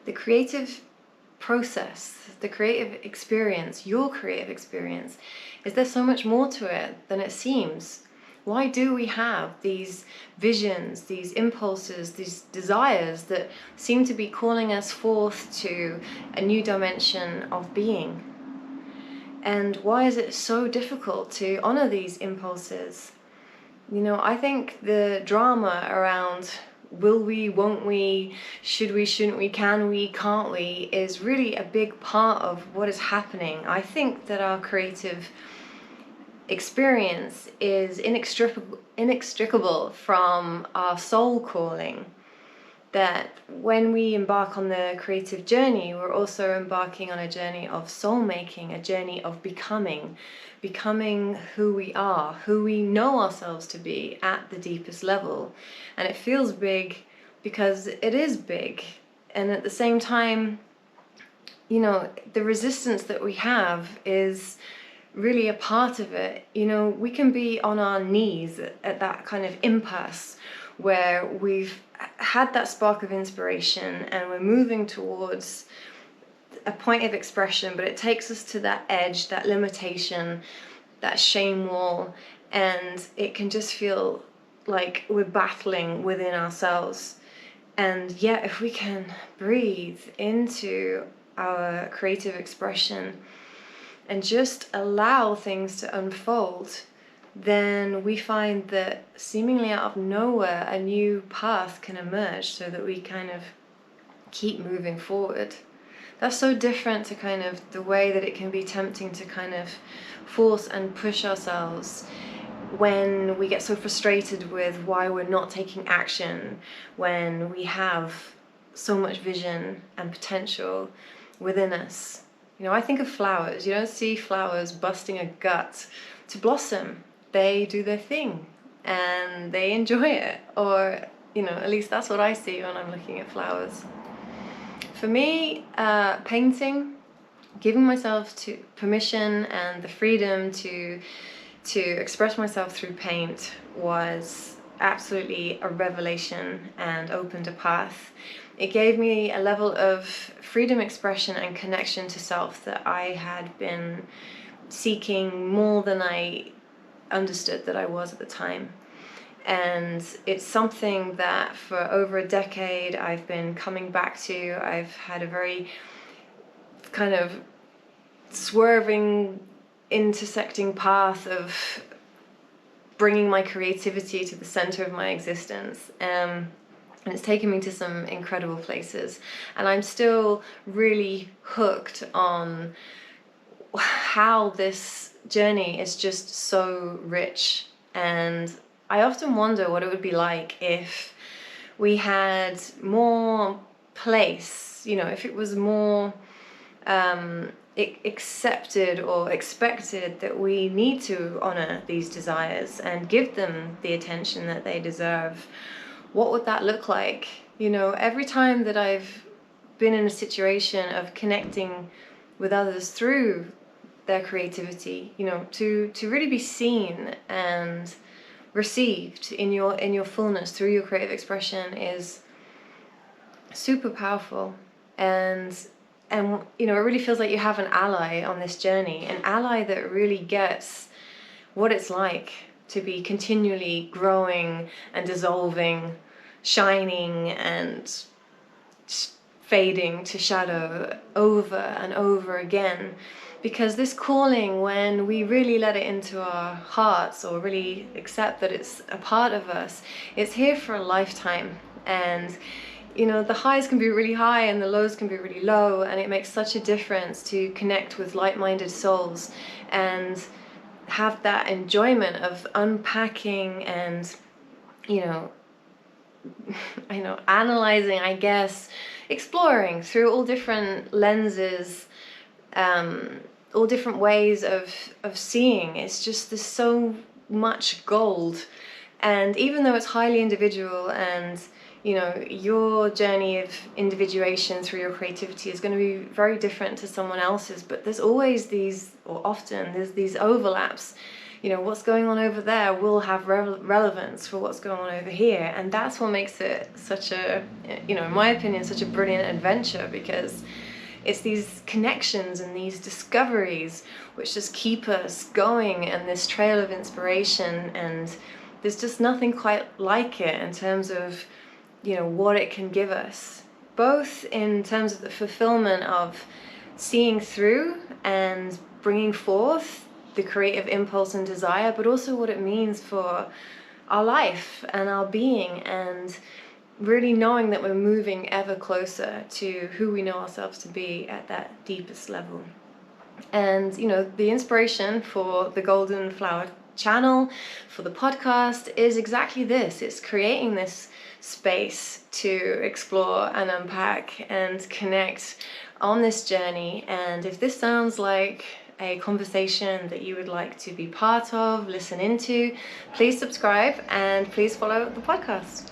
the creative process, the creative experience, your creative experience, is there so much more to it than it seems. Why do we have these visions, these impulses, these desires that seem to be calling us forth to a new dimension of being? And why is it so difficult to honor these impulses? You know, I think the drama around will we, won't we, should we, shouldn't we, can we, can't we, is really a big part of what is happening. I think that our creative experience is inextricable from our soul calling. That when we embark on the creative journey, we're also embarking on a journey of soul making, a journey of becoming who we are, who we know ourselves to be at the deepest level. And it feels big because it is big. And at the same time, you know, the resistance that we have is really a part of it. You know, we can be on our knees at that kind of impasse where we've had that spark of inspiration and we're moving towards a point of expression, but it takes us to that edge, that limitation, that shame wall, and it can just feel like we're battling within ourselves. And yet, if we can breathe into our creative expression and just allow things to unfold, then we find that seemingly out of nowhere a new path can emerge so that we kind of keep moving forward. That's so different to kind of the way that it can be tempting to kind of force and push ourselves when we get so frustrated with why we're not taking action, when we have so much vision and potential within us. You know, I think of flowers. You don't see flowers busting a gut to blossom. They do their thing and they enjoy it, or, you know, at least that's what I see when I'm looking at flowers. For me, painting, giving myself to permission and the freedom to express myself through paint was absolutely a revelation and opened a path. It gave me a level of freedom, expression and connection to self that I had been seeking more than I understood that I was at the time. And it's something that for over a decade I've been coming back to. I've had a very kind of swerving, intersecting path of bringing my creativity to the center of my existence. And it's taken me to some incredible places. And I'm still really hooked on how this journey is just so rich. And I often wonder what it would be like if we had more place, you know, if it was more accepted or expected that we need to honor these desires and give them the attention that they deserve. What would that look like? You know, every time that I've been in a situation of connecting with others through their creativity, you know, to really be seen and received in your fullness through your creative expression is super powerful. And you know, it really feels like you have an ally on this journey, an ally that really gets what it's like to be continually growing and dissolving, shining and fading to shadow over and over again. Because this calling, when we really let it into our hearts or really accept that it's a part of us, it's here for a lifetime. And you know, the highs can be really high and the lows can be really low, and it makes such a difference to connect with like-minded souls and have that enjoyment of unpacking and, you know, analyzing, I guess, exploring through all different lenses, all different ways of seeing. It's just, there's so much gold. And even though it's highly individual and, you know, your journey of individuation through your creativity is going to be very different to someone else's, but there's always these, or often there's these overlaps what's going on over there will have relevance for what's going on over here. And that's what makes it such a, in my opinion, such a brilliant adventure, because it's these connections and these discoveries which just keep us going, and this trail of inspiration. And there's just nothing quite like it in terms of, what it can give us, both in terms of the fulfillment of seeing through and bringing forth the creative impulse and desire, but also what it means for our life and our being, and really knowing that we're moving ever closer to who we know ourselves to be at that deepest level. And the inspiration for the Golden Flower channel, for the podcast, is exactly this. It's creating this space to explore and unpack and connect on this journey. And if this sounds like a conversation that you would like to be part of, listen into, please subscribe and please follow the podcast.